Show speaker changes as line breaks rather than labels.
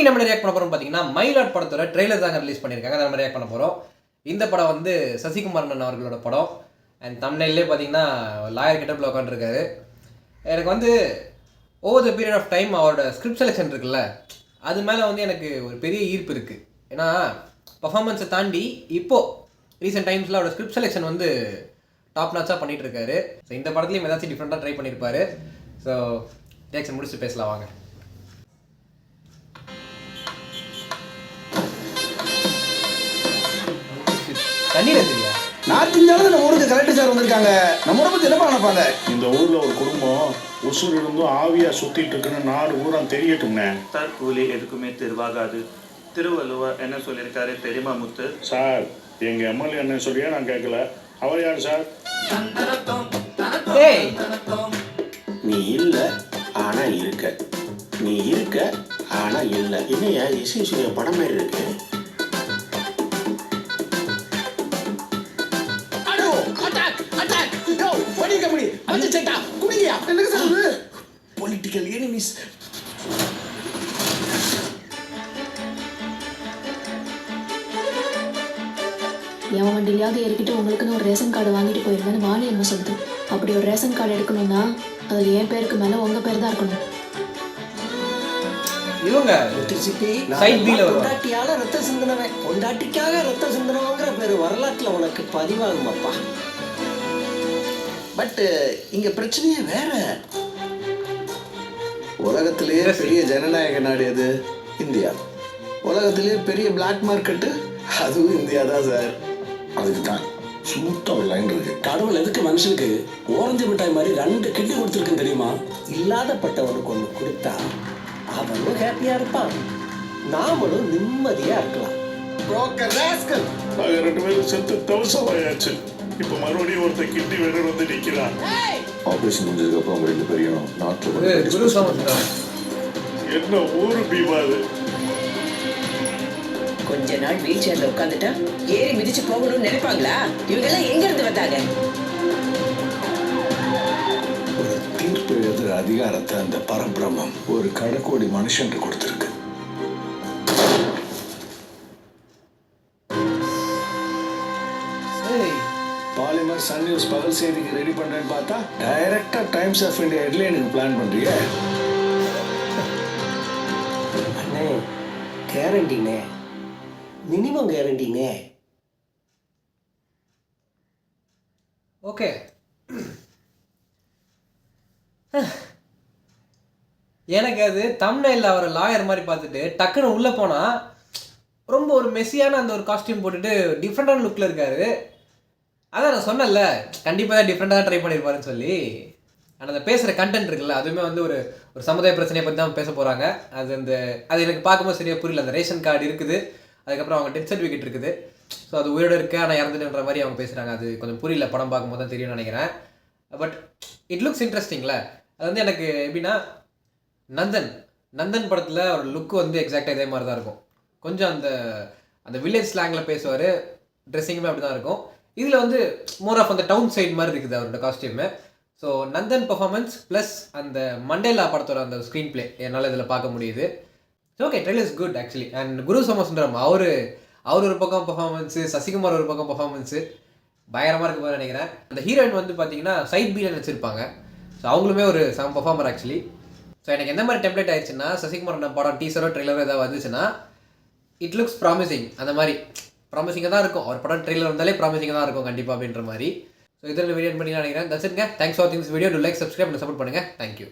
நம்ம ரியாக்ட் பண்ண போகிறோம் பார்த்தீங்கன்னா மயிலாட் படத்தோட ட்ரெய்லர் தாங்க ரிலீஸ் பண்ணியிருக்காங்க. அதை நம்ம ரியாக்ட் பண்ண போகிறோம். இந்த படம் வந்து சசிகுமார் அண்ணன் அவர்களோட படம். அண்ட் தம்ப்நெயிலே பார்த்தீங்கன்னா லாயர் கெட்டப்பில் உட்காந்துருக்காரு. எனக்கு வந்து over the period of time அவரோட ஸ்கிரிப்ட் செலெக்ஷன் இருக்குல்ல, அது மேலே வந்து எனக்கு ஒரு பெரிய ஈர்ப்பு இருக்குது. ஏன்னா பர்ஃபார்மன்ஸை தாண்டி இப்போது ரீசெண்ட் டைம்ஸில் அவரோட ஸ்கிரிப்ட் செலெக்ஷன் வந்து டாப் நாச்சாக பண்ணிகிட்டு இருக்காரு. ஸோ இந்த படத்துலையும் ஏதாச்சும் டிஃப்ரெண்ட்டாக ட்ரை பண்ணியிருப்பாரு. ஸோ ரியாக்ஷன் முடிச்சு பேசலாம் வாங்க. தண்ணீர் இல்லையா?
நார்த் இந்தியாவில் நம்ம ஊருக்கு கலெக்டர் சார் வந்திருக்காங்க. நம்ம ஊரை பற்றி என்ன நினைப்பாங்க?
இந்த ஊரில் ஒரு குடும்பம் ஒசூர் இருந்தும் ஆவியாக சுற்றிட்டு இருக்குன்னு நாடு ஊரா தெரியட்டும்னே.
தற்கூலி எதுக்குமே திருவாகாது. திருவள்ளுவர் என்ன சொல்லியிருக்காரு தெரியுமா முத்து?
சார், எங்கள் எம்எல்ஏ என்ன சொல்லியா நான் கேட்கல. அவர் யார் சார்?
நீ இல்லை ஆனால் இருக்க, நீ இருக்க ஆனால் இல்லை. என்னையா இசை படம் மாதிரி இருக்கு. Political enemies.
என் வண்டியிலையாவது ஏறிக்கிட்டு உங்களுக்குன்னு ஒரு ரேஷன் கார்டு வாங்கிட்டு போயிருந்தேன்னு வாணி அம்மா சொல்லுது. அப்படி ஒரு ரேஷன் கார்டு எடுக்கணும்னா அதில் என் பேருக்கு மேலே உங்கள் பேர் தான் இருக்கணும்.
இவங்க சைட் பீல
பொண்டாட்டியால ரத்த சிந்தனவன், பொண்டாட்டிக்காக ரத்த சிந்தனவங்கிற பேர் வரலாற்றுல உனக்கு பதிவாகுமாப்பா. பட் இங்க பிரச்சனையே வேற.
உலகத்திலேயே பெரிய ஜனநாயக நாடு எது? இந்தியா. உலகத்திலேயே பெரிய பிளாக் மார்க்கெட்டு அதுவும் இந்தியா தான் சார்.
அதுக்கு தான் ஸ்மூத்தாக ஒரு லைன் இருக்கு.
கடவுள் எதுக்கு மனுஷனுக்கு ஓரஞ்சு மிட்டாய் மாதிரி 2 கிட்னி கொடுத்துருக்குன்னு தெரியுமா?
இல்லாதப்பட்டவனுக்கு ஒன்று கொடுத்தா அவனும் ஹாப்பியா இருப்பான், நாமளும் நிம்மதியா இருக்கலாம்.
நாங்கள் 2 பேரும் செத்து தவசமாயாச்சு. இப்போ மறுபடியும் ஒருத்தர் கிட்னி வேணும் வந்து நிற்கிறான்.
ஆப்ரேஷன் முடிஞ்சதுக்கு அப்புறம் அவங்க 2 பேரையும் நாட்டில்
என்ன ஊரு பீமா அது?
கொஞ்ச நாள் வீல் சேர்ல உட்காந்துட்டா ஏறி மிதிச்சு போகணும்னு நினைப்பாங்களா? இவங்க எல்லாம் எங்க இருந்து வந்தாங்க?
ஒரு தீர்ப்பு எழுதுற அதிகாரத்தை அந்த பரபிரமம் ஒரு கடக்கோடி மனுஷன் கொடுத்துருக்கு.
பாலிமர் சன் நியூஸ் பகல் செய்திக்கு ரெடி பண்ணுறேன்னு பார்த்தா டைரக்டா டைம்ஸ் ஆஃப் இந்தியா ஹெட்லைனுக்கு பிளான் பண்ணுறிய.
அண்ணே கேரண்டினே, மினிமம் கேரண்டினே.
ஓகே, எனக்கு அது தம்ப்நெயில்ல அவர் லாயர் மாதிரி பார்த்துட்டு டக்குன்னு உள்ளே போனால் ரொம்ப ஒரு மெஸ்ஸியான அந்த ஒரு காஸ்டியூம் போட்டுட்டு டிஃப்ரெண்டான லுக்கில் இருக்காரு. அதான் நான் சொன்னேன்ல, கண்டிப்பாக தான் டிஃப்ரெண்ட்டாக ட்ரை பண்ணியிருப்பாருன்னு சொல்லி. ஆனால் அந்த பேசுகிற கண்டென்ட் இருக்குல்ல, அதுவுமே வந்து ஒரு ஒரு சமுதாய பிரச்சனையை பற்றி தான் பேச போகிறாங்க. அது எனக்கு பார்க்கும்போது சரியாக புரியல. அந்த ரேஷன் கார்டு இருக்குது, அதுக்கப்புறம் அவங்க டெத் சர்டிஃபிகேட் இருக்குது. ஸோ அது உயிரோடு இருக்கு ஆனால் இறந்துட்டுன்ற மாதிரி அவங்க பேசுகிறாங்க. அது கொஞ்சம் புரியல, படம் பார்க்கும்போது தான் தெரியும்னு நினைக்கிறேன். பட் இட் லுக்ஸ் இன்ட்ரெஸ்டிங்ல. அது வந்து எனக்கு எப்படின்னா, நந்தன் படத்தில் ஒரு லுக்கு வந்து எக்ஸாக்டாக இதே மாதிரி தான் இருக்கும். கொஞ்சம் அந்த வில்லேஜ் ஸ்லாங்கில் பேசுவார், ட்ரெஸ்ஸிங்குமே அப்படி தான் இருக்கும். இதில் வந்து மோர் ஆஃப் அந்த டவுன் சைடு மாதிரி இருக்குது அவரோட costume. So Nandan performance plus அந்த மண்டேலா படத்தோட அந்த ஸ்க்ரீன் பிளே என்னால் இதில் பார்க்க முடியுது. Okay, trailer is good actually. And Guru Somasundaram அவர் ஒரு பக்கம் பர்ஃபார்மன்ஸு, சசிகுமார் ஒரு பக்கம் பர்ஃபார்மன்ஸு பயங்கரமாக இருக்கு போது நினைக்கிறேன். அந்த ஹீரோயின் வந்து பார்த்தீங்கன்னா சைட் பீல நினச்சிருப்பாங்க. ஸோ அவங்களுமே ஒரு சம் பர்ஃபார்மர் ஆக்சுவலி. ஸோ எனக்கு எந்த மாதிரி டெம்ப்ளேட் ஆயிடுச்சுன்னா, சசிகுமார் படம் டீசரோ ட்ரெய்லரோ ஏதாவது வந்துச்சுன்னா இட் லுக்ஸ் ப்ராமிசிங். அந்த மாதிரி ப்ராமிசிங்காக தான் இருக்கும். அவர் படம் ட்ரெய்லர் வந்தாலே ப்ராமிசிங்காக தான் இருக்கும் கண்டிப்பாக அப்படின்ற மாதிரி. ஸோ இதில் வீடியோ பண்ணி நினைக்கிறேன். தட்ஸ் இட்ங்க. தேங்க்ஸ் ஃபார் வாட்சிங் this video. To like, subscribe and support பண்ணுங்கள். தேங்க்யூ.